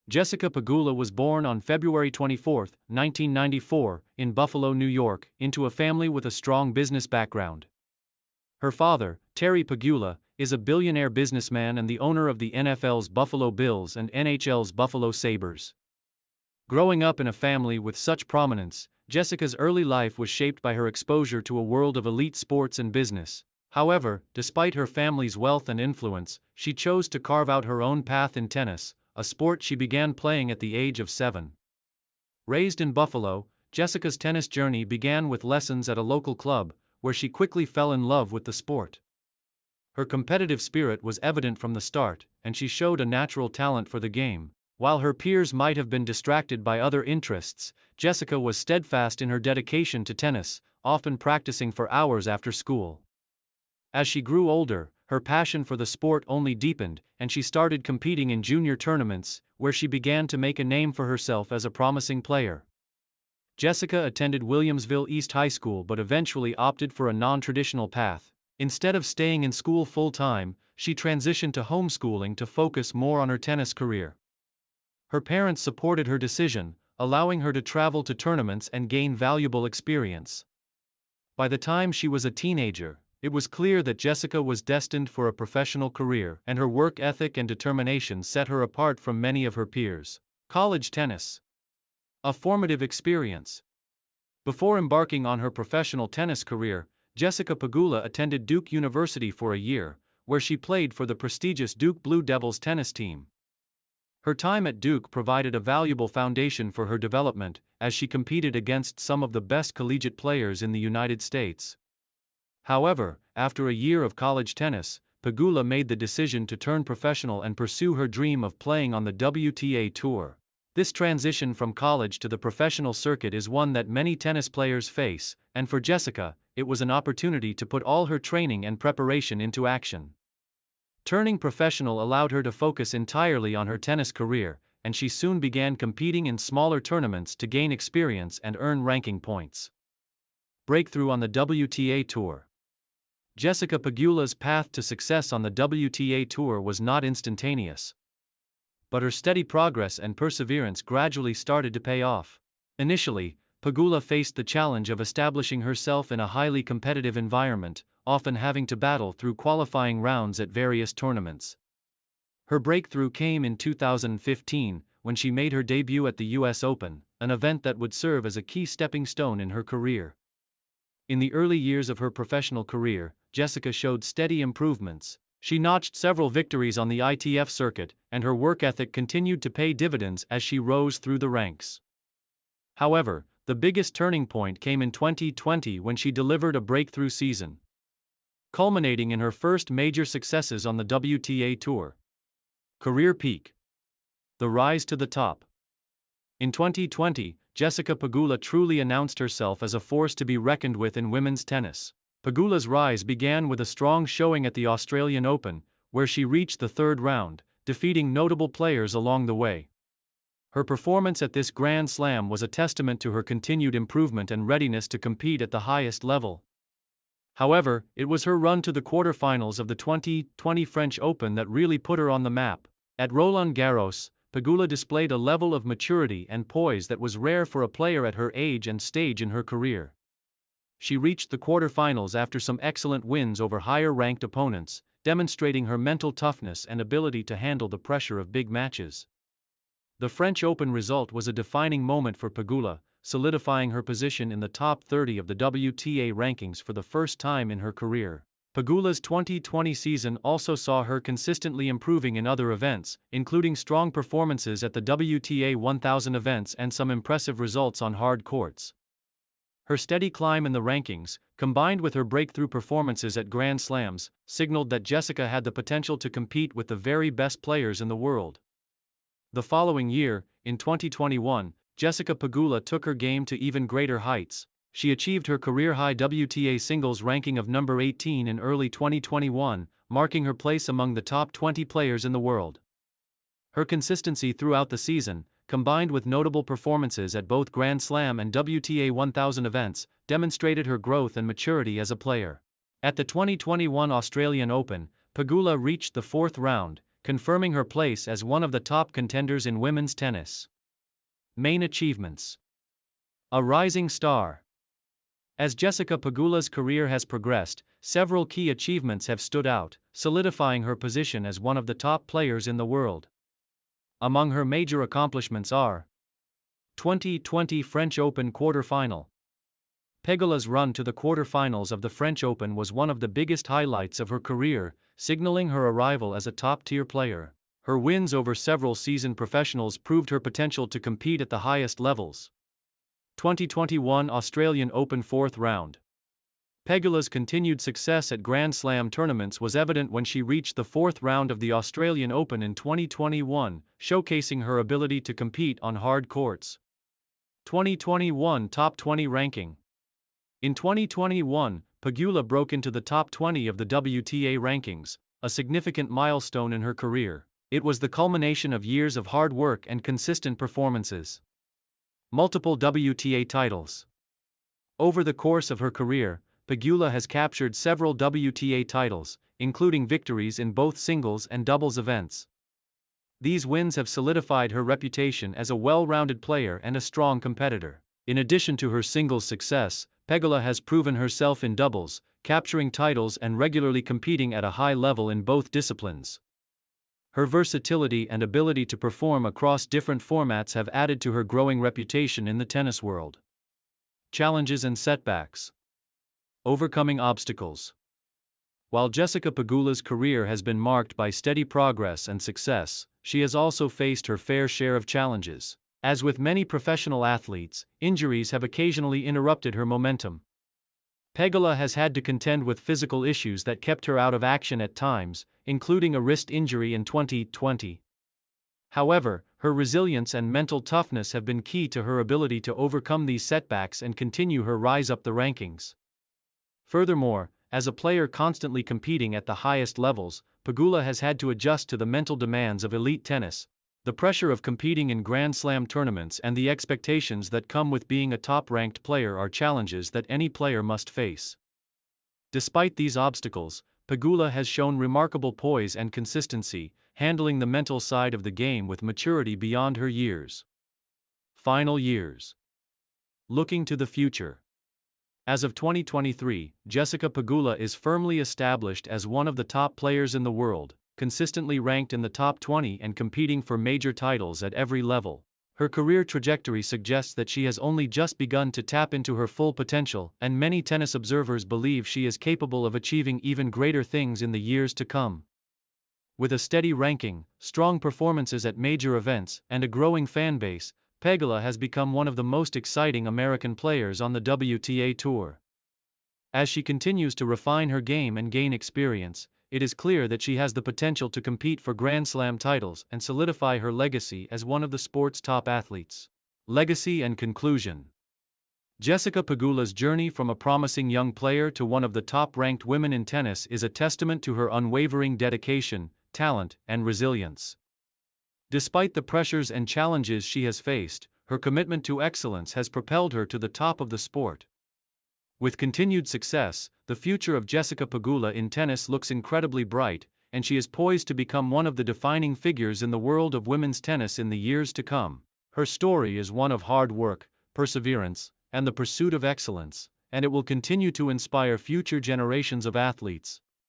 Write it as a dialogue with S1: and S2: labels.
S1: Jessica Pegula was born on February 24, 1994, in Buffalo, New York, into a family with a strong business background. Her father, Terry Pegula, is a billionaire businessman and the owner of the NFL's Buffalo Bills and NHL's Buffalo Sabres. Growing up in a family with such prominence, Jessica's early life was shaped by her exposure to a world of elite sports and business. However, despite her family's wealth and influence, she chose to carve out her own path in tennis, a sport she began playing at the age of 7. Raised in Buffalo, Jessica's tennis journey began with lessons at a local club, where she quickly fell in love with the sport. Her competitive spirit was evident from the start, and she showed a natural talent for the game. While her peers might have been distracted by other interests, Jessica was steadfast in her dedication to tennis, often practicing for hours after school. As she grew older, her passion for the sport only deepened, and she started competing in junior tournaments, where she began to make a name for herself as a promising player. Jessica attended Williamsville East High School but eventually opted for a non-traditional path. Instead of staying in school full-time, she transitioned to homeschooling to focus more on her tennis career. Her parents supported her decision, allowing her to travel to tournaments and gain valuable experience. By the time she was a teenager, it was clear that Jessica was destined for a professional career, and her work ethic and determination set her apart from many of her peers. College tennis. A formative experience. Before embarking on her professional tennis career, Jessica Pegula attended Duke University for a year, where she played for the prestigious Duke Blue Devils tennis team. Her time at Duke provided a valuable foundation for her development, as she competed against some of the best collegiate players in the United States. However, after a year of college tennis, Pegula made the decision to turn professional and pursue her dream of playing on the WTA Tour. This transition from college to the professional circuit is one that many tennis players face, and for Jessica, it was an opportunity to put all her training and preparation into action. Turning professional allowed her to focus entirely on her tennis career, and she soon began competing in smaller tournaments to gain experience and earn ranking points. Breakthrough on the WTA Tour. Jessica Pegula's path to success on the WTA Tour was not instantaneous. But her steady progress and perseverance gradually started to pay off. Initially, Pegula faced the challenge of establishing herself in a highly competitive environment, often having to battle through qualifying rounds at various tournaments. Her breakthrough came in 2015, when she made her debut at the US Open, an event that would serve as a key stepping stone in her career. In the early years of her professional career, Jessica showed steady improvements. She notched several victories on the ITF circuit, and her work ethic continued to pay dividends as she rose through the ranks. However, the biggest turning point came in 2020 when she delivered a breakthrough season, culminating in her first major successes on the WTA Tour. Career peak. The rise to the top. In 2020, Jessica Pegula truly announced herself as a force to be reckoned with in women's tennis. Pegula's rise began with a strong showing at the Australian Open, where she reached the third round, defeating notable players along the way. Her performance at this Grand Slam was a testament to her continued improvement and readiness to compete at the highest level. However, it was her run to the quarterfinals of the 2020 French Open that really put her on the map. At Roland Garros, Pegula displayed a level of maturity and poise that was rare for a player at her age and stage in her career. She reached the quarterfinals after some excellent wins over higher-ranked opponents, demonstrating her mental toughness and ability to handle the pressure of big matches. The French Open result was a defining moment for Pegula, solidifying her position in the top 30 of the WTA rankings for the first time in her career. Pegula's 2020 season also saw her consistently improving in other events, including strong performances at the WTA 1000 events and some impressive results on hard courts. Her steady climb in the rankings, combined with her breakthrough performances at Grand Slams, signaled that Jessica had the potential to compete with the very best players in the world. The following year, in 2021, Jessica Pegula took her game to even greater heights. She achieved her career-high WTA singles ranking of number 18 in early 2021, marking her place among the top 20 players in the world. Her consistency throughout the season, combined with notable performances at both Grand Slam and WTA 1000 events, demonstrated her growth and maturity as a player. At the 2021 Australian Open, Pegula reached the fourth round, confirming her place as one of the top contenders in women's tennis. Main achievements. A rising star. As Jessica Pegula's career has progressed, several key achievements have stood out, solidifying her position as one of the top players in the world. Among her major accomplishments are 2020 French Open quarterfinal. Pegula's run to the quarterfinals of the French Open was one of the biggest highlights of her career, signaling her arrival as a top-tier player. Her wins over several seasoned professionals proved her potential to compete at the highest levels. 2021 Australian Open fourth round. Pegula's continued success at Grand Slam tournaments was evident when she reached the fourth round of the Australian Open in 2021, showcasing her ability to compete on hard courts. 2021 Top 20 ranking. In 2021, Pegula broke into the top 20 of the WTA rankings, a significant milestone in her career. It was the culmination of years of hard work and consistent performances. Multiple WTA titles. Over the course of her career, Pegula has captured several WTA titles, including victories in both singles and doubles events. These wins have solidified her reputation as a well-rounded player and a strong competitor. In addition to her singles success, Pegula has proven herself in doubles, capturing titles and regularly competing at a high level in both disciplines. Her versatility and ability to perform across different formats have added to her growing reputation in the tennis world. Challenges and setbacks. Overcoming obstacles. While Jessica Pegula's career has been marked by steady progress and success, she has also faced her fair share of challenges. As with many professional athletes, injuries have occasionally interrupted her momentum. Pegula has had to contend with physical issues that kept her out of action at times, including a wrist injury in 2020. However, her resilience and mental toughness have been key to her ability to overcome these setbacks and continue her rise up the rankings. Furthermore, as a player constantly competing at the highest levels, Pegula has had to adjust to the mental demands of elite tennis. The pressure of competing in Grand Slam tournaments and the expectations that come with being a top-ranked player are challenges that any player must face. Despite these obstacles, Pegula has shown remarkable poise and consistency, handling the mental side of the game with maturity beyond her years. Final years. Looking to the future. As of 2023, Jessica Pegula is firmly established as one of the top players in the world, consistently ranked in the top 20 and competing for major titles at every level. Her career trajectory suggests that she has only just begun to tap into her full potential, and many tennis observers believe she is capable of achieving even greater things in the years to come. With a steady ranking, strong performances at major events, and a growing fan base, Pegula has become one of the most exciting American players on the WTA Tour. As she continues to refine her game and gain experience, it is clear that she has the potential to compete for Grand Slam titles and solidify her legacy as one of the sport's top athletes. Legacy and conclusion. Jessica Pegula's journey from a promising young player to one of the top-ranked women in tennis is a testament to her unwavering dedication, talent, and resilience. Despite the pressures and challenges she has faced, her commitment to excellence has propelled her to the top of the sport. With continued success, the future of Jessica Pegula in tennis looks incredibly bright, and she is poised to become one of the defining figures in the world of women's tennis in the years to come. Her story is one of hard work, perseverance, and the pursuit of excellence, and it will continue to inspire future generations of athletes.